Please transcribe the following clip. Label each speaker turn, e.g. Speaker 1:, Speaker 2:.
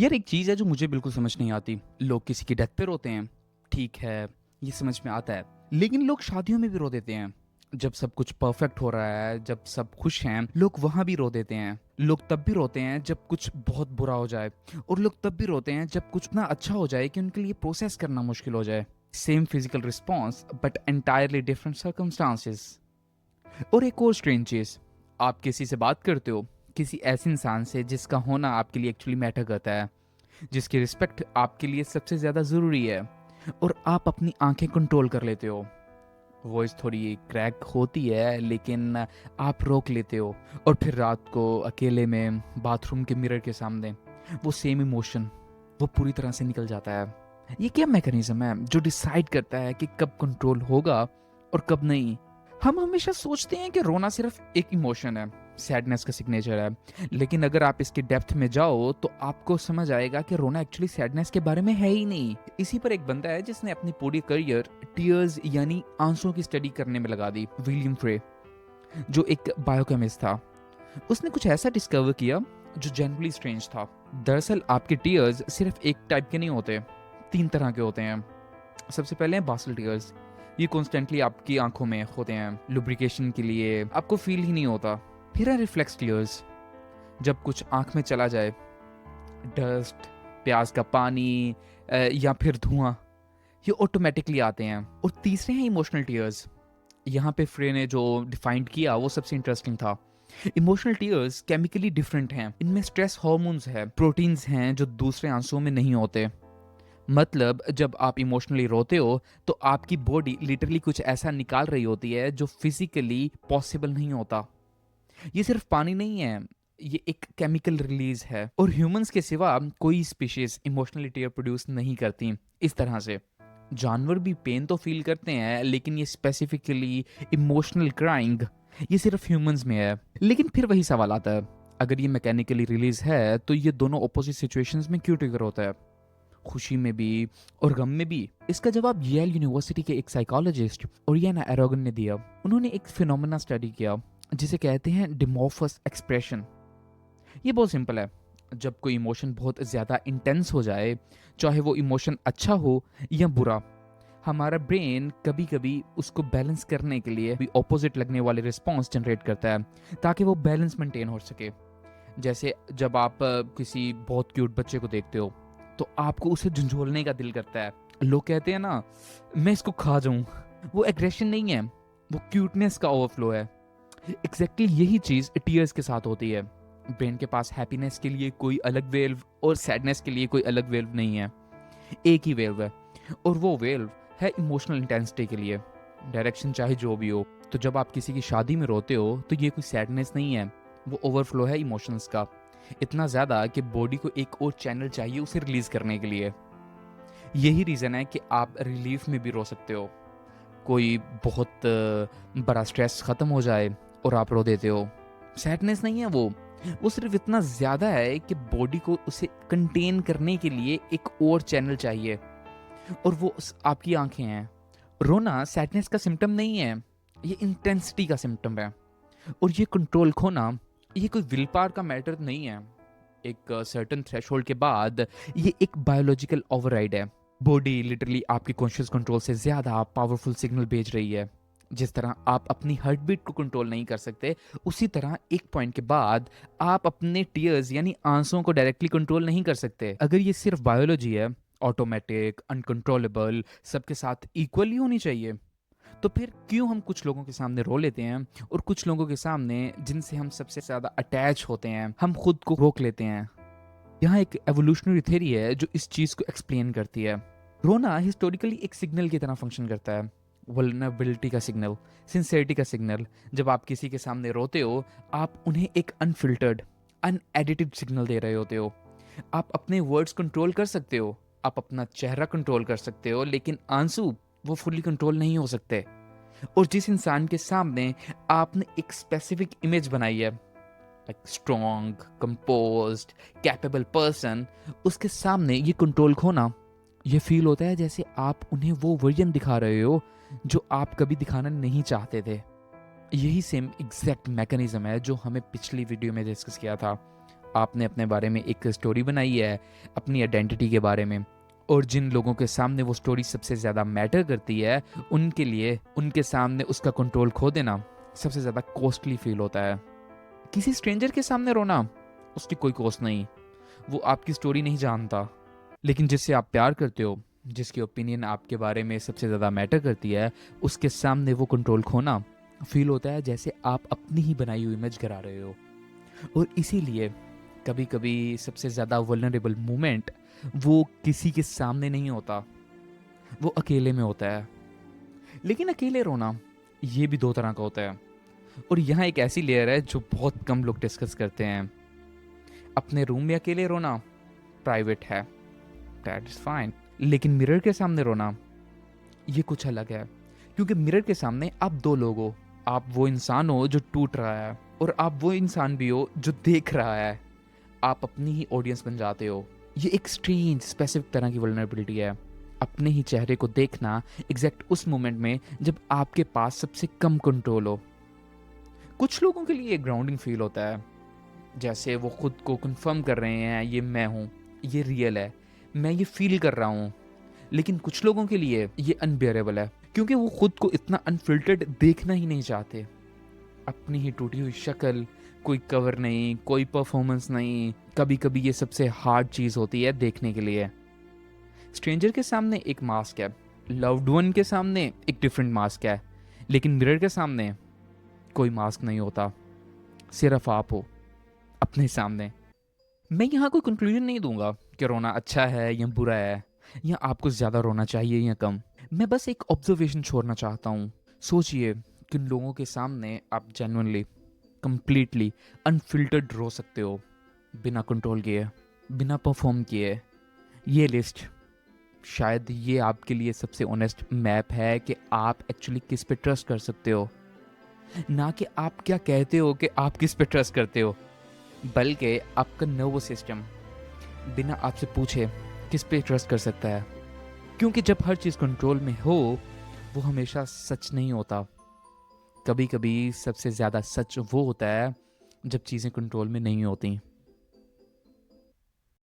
Speaker 1: यार एक चीज़ है जो मुझे बिल्कुल समझ नहीं आती। लोग किसी की डेथ पे रोते हैं, ठीक है, ये समझ में आता है। लेकिन लोग शादियों में भी रो देते हैं। जब सब कुछ परफेक्ट हो रहा है, जब सब खुश हैं, लोग वहाँ भी रो देते हैं। लोग तब भी रोते हैं जब कुछ बहुत बुरा हो जाए, और लोग तब भी रोते हैं जब कुछ इतना अच्छा हो जाए कि उनके लिए प्रोसेस करना मुश्किल हो जाए। Same physical response but entirely different circumstances. और एक और स्ट्रेंज चीज़, आप किसी से बात करते हो, किसी ऐसे इंसान से जिसका होना आपके लिए एक्चुअली मैटर करता है, जिसकी रिस्पेक्ट आपके लिए सबसे ज़्यादा ज़रूरी है, और आप अपनी आंखें कंट्रोल कर लेते हो। वॉइस थोड़ी क्रैक होती है लेकिन आप रोक लेते हो, और फिर रात को अकेले में बाथरूम के मिरर के सामने वो सेम इमोशन वो पूरी तरह से निकल जाता है। ये क्या मैकेनिज्म है जो डिसाइड करता है कि कब कंट्रोल होगा और कब नहीं? हम हमेशा सोचते हैं कि रोना सिर्फ एक इमोशन है, सैडनेस का सिग्नेचर है। लेकिन अगर आप इसके डेप्थ में जाओ तो आपको समझ आएगा कि रोना एक्चुअली सैडनेस के बारे में है ही नहीं। इसी पर एक बंदा है जिसने अपनी पूरी करियर टीयर्स यानी आंसुओं की स्टडी करने में लगा दी, विलियम फ्रे, जो एक बायोकेमिस्ट था। उसने कुछ ऐसा डिस्कवर किया जो जनरली स्ट्रेंज था। दरअसल आपके टीयर्स सिर्फ एक टाइप के नहीं होते, तीन तरह के होते हैं। सबसे पहले हैं बासल टीयर्स। ये कॉन्स्टेंटली आपकी आंखों में होते हैं, लुब्रिकेशन के लिए, आपको फील ही नहीं होता। फिर है रिफ्लेक्स टीयर्स, जब कुछ आंख में चला जाए, डस्ट, प्याज का पानी या फिर धुआं, ये ऑटोमेटिकली आते हैं। और तीसरे हैं इमोशनल टीयर्स। यहाँ पे फ्रे ने जो डिफाइंड किया वो सबसे इंटरेस्टिंग था। इमोशनल टीयर्स केमिकली डिफरेंट हैं। इनमें स्ट्रेस हार्मोन्स है, प्रोटीन्स हैं जो दूसरे आंसुओं में नहीं होते। मतलब जब आप इमोशनली रोते हो तो आपकी बॉडी लिटरली कुछ ऐसा निकाल रही होती है जो फिजिकली पॉसिबल नहीं होता। ये सिर्फ पानी नहीं है, ये एक केमिकल रिलीज है। और ह्यूमंस के सिवा कोई स्पीशीज इमोशनली टीयर प्रोड्यूस नहीं करती इस तरह से। जानवर भी पेन तो फील करते हैं, लेकिन ये स्पेसिफिकली इमोशनल क्राइंग ये सिर्फ ह्यूमंस में है। लेकिन फिर वही सवाल आता है, अगर ये मैकेनिकली रिलीज है तो ये दोनों ऑपोजिट सिचुएशंस में क्यों ट्रिगर होता है, खुशी में भी और गम में भी? इसका जवाब येल यूनिवर्सिटी के एक साइकोलॉजिस्ट ओरियाना एरोगन ने दिया। उन्होंने एक फिनोमेना स्टडी किया जिसे कहते हैं डिमॉर्फस एक्सप्रेशन। ये बहुत सिंपल है। जब कोई इमोशन बहुत ज़्यादा इंटेंस हो जाए, चाहे वो इमोशन अच्छा हो या बुरा, हमारा ब्रेन कभी कभी उसको बैलेंस करने के लिए भी ऑपोजिट लगने वाले रिस्पॉन्स जनरेट करता है, ताकि वो बैलेंस मेंटेन हो सके। जैसे जब आप किसी बहुत क्यूट बच्चे को देखते हो तो आपको उसे झंझोलने का दिल करता है। लोग कहते हैं ना, मैं इसको खा जाऊं। वो एग्रेशन नहीं है, वो क्यूटनेस का ओवरफ्लो है। एग्जैक्टली यही चीज टीयर्स के साथ होती है। ब्रेन के पास हैप्पीनेस के लिए कोई अलग वेल्व और सैडनेस के लिए कोई अलग वेल्व नहीं है, एक ही वेल्व है। और वो वेल्व है इमोशनल इंटेंसिटी के लिए, डायरेक्शन चाहे जो भी हो। तो जब आप किसी की शादी में रोते हो तो ये कोई सैडनेस नहीं है, वो ओवरफ्लो है इमोशंस का। इतना ज़्यादा कि बॉडी को एक और चैनल चाहिए उसे रिलीज करने के लिए। यही रीज़न है कि आप रिलीफ में भी रो सकते हो। कोई बहुत बड़ा स्ट्रेस ख़त्म हो जाए और आप रो देते हो। सैडनेस नहीं है वो सिर्फ इतना ज़्यादा है कि बॉडी को उसे कंटेन करने के लिए एक और चैनल चाहिए, और वो आपकी आंखें हैं। रोना सैडनेस का सिम्टम नहीं है, ये इंटेंसिटी का सिम्टम है। और ये कंट्रोल खोना ये कोई विल पावर का मैटर नहीं है। एक सर्टेन थ्रेशोल्ड के बाद ये एक बायोलॉजिकल ओवरराइड है। बॉडी लिटरली आपकी कॉन्शियस कंट्रोल से ज़्यादा पावरफुल सिग्नल भेज रही है। जिस तरह आप अपनी हार्ट बीट को कंट्रोल नहीं कर सकते, उसी तरह एक पॉइंट के बाद आप अपने टीयर्स यानी आंसुओं को डायरेक्टली कंट्रोल नहीं कर सकते। अगर ये सिर्फ बायोलॉजी है, ऑटोमेटिक, अनकंट्रोलेबल, सबके साथ इक्वली होनी चाहिए, तो फिर क्यों हम कुछ लोगों के सामने रो लेते हैं और कुछ लोगों के सामने जिनसे हम सबसे ज़्यादा अटैच होते हैं हम खुद को रोक लेते हैं? यहाँ एक एवोल्यूशनरी थ्योरी है जो इस चीज़ को एक्सप्लेन करती है। रोना हिस्टोरिकली एक सिग्नल की तरह फंक्शन करता है, वल्नरेबिलिटी का सिग्नल, सिंसेरिटी का सिग्नल। जब आप किसी के सामने रोते हो, आप उन्हें एक अनफिल्टर्ड, अनएडिटेड सिग्नल दे रहे होते हो। आप अपने वर्ड्स कंट्रोल कर सकते हो, आप अपना चेहरा कंट्रोल कर सकते हो, लेकिन आंसू वो फुली कंट्रोल नहीं हो सकते। और जिस इंसान के सामने आपने एक स्पेसिफिक इमेज बनाई है, like strong, composed, capable person, उसके सामने ये कंट्रोल खोना, ये फील होता है जैसे आप उन्हें वो वर्जन दिखा रहे हो जो आप कभी दिखाना नहीं चाहते थे। यही सेम एग्जैक्ट मैकेनिज्म है जो हमें पिछली वीडियो में डिस्कस किया था, आपने अपने बारे में एक स्टोरी बनाई है, अपनी आइडेंटिटी के बारे में, और जिन लोगों के सामने वो स्टोरी सबसे ज़्यादा मैटर करती है, उनके लिए उनके सामने उसका कंट्रोल खो देना सबसे ज़्यादा कॉस्टली फील होता है। किसी स्ट्रेंजर के सामने रोना, उसकी कोई कॉस्ट नहीं, वो आपकी स्टोरी नहीं जानता। लेकिन जिससे आप प्यार करते हो, जिसकी ओपिनियन आपके बारे में सबसे ज़्यादा मैटर करती है, उसके सामने वो कंट्रोल खोना फील होता है जैसे आप अपनी ही बनाई हुई इमेज गिरा रहे हो। और इसीलिए कभी कभी सबसे ज़्यादा वल्नरेबल मोमेंट वो किसी के सामने नहीं होता, वो अकेले में होता है। लेकिन अकेले रोना ये भी दो तरह का होता है, और यहाँ एक ऐसी लेयर है जो बहुत कम लोग डिस्कस करते हैं। अपने रूम में अकेले रोना प्राइवेट है, दैट इज फाइन। लेकिन मिरर के सामने रोना ये कुछ अलग है, क्योंकि मिरर के सामने आप दो लोग हो। आप वो इंसान हो जो टूट रहा है, और आप वो इंसान भी हो जो देख रहा है। आप अपनी ही ऑडियंस बन जाते हो। ये एक स्ट्रेंज स्पेसिफिक तरह की वल्नरेबिलिटी है, अपने ही चेहरे को देखना एग्जैक्ट उस मोमेंट में जब आपके पास सबसे कम कंट्रोल हो। कुछ लोगों के लिए ग्राउंडिंग फील होता है, जैसे वो खुद को कंफर्म कर रहे हैं ये मैं हूँ, ये रियल है, मैं ये फील कर रहा हूँ। लेकिन कुछ लोगों के लिए ये अनबियरेबल है, क्योंकि वो खुद को इतना अनफिल्टर्ड देखना ही नहीं चाहते। अपनी ही टूटी हुई शक्ल, कोई कवर नहीं, कोई परफॉर्मेंस नहीं। कभी कभी ये सबसे हार्ड चीज़ होती है देखने के लिए। स्ट्रेंजर के सामने एक मास्क है, लव्ड वन के सामने एक डिफरेंट मास्क है, लेकिन मिरर के सामने कोई मास्क नहीं होता, सिर्फ आप हो अपने सामने। मैं यहाँ कोई कंक्लूजन नहीं दूंगा कि रोना अच्छा है या बुरा है, या आपको ज़्यादा रोना चाहिए या कम। मैं बस एक ऑब्जर्वेशन छोड़ना चाहता हूँ। सोचिए, किन लोगों के सामने आप जेन्युइनली, कंप्लीटली अनफिल्टर्ड रो सकते हो, बिना कंट्रोल किए, बिना परफॉर्म किए। ये लिस्ट, शायद ये आपके लिए सबसे ऑनेस्ट मैप है कि आप एक्चुअली किस पे ट्रस्ट कर सकते हो। ना कि आप क्या कहते हो कि आप किस पे ट्रस्ट करते हो, बल्कि आपका नर्वस सिस्टम बिना आपसे पूछे किस पे ट्रस्ट कर सकता है। क्योंकि जब हर चीज़ कंट्रोल में हो, वो हमेशा सच नहीं होता। कभी कभी सबसे ज़्यादा सच वो होता है जब चीज़ें कंट्रोल में नहीं होती।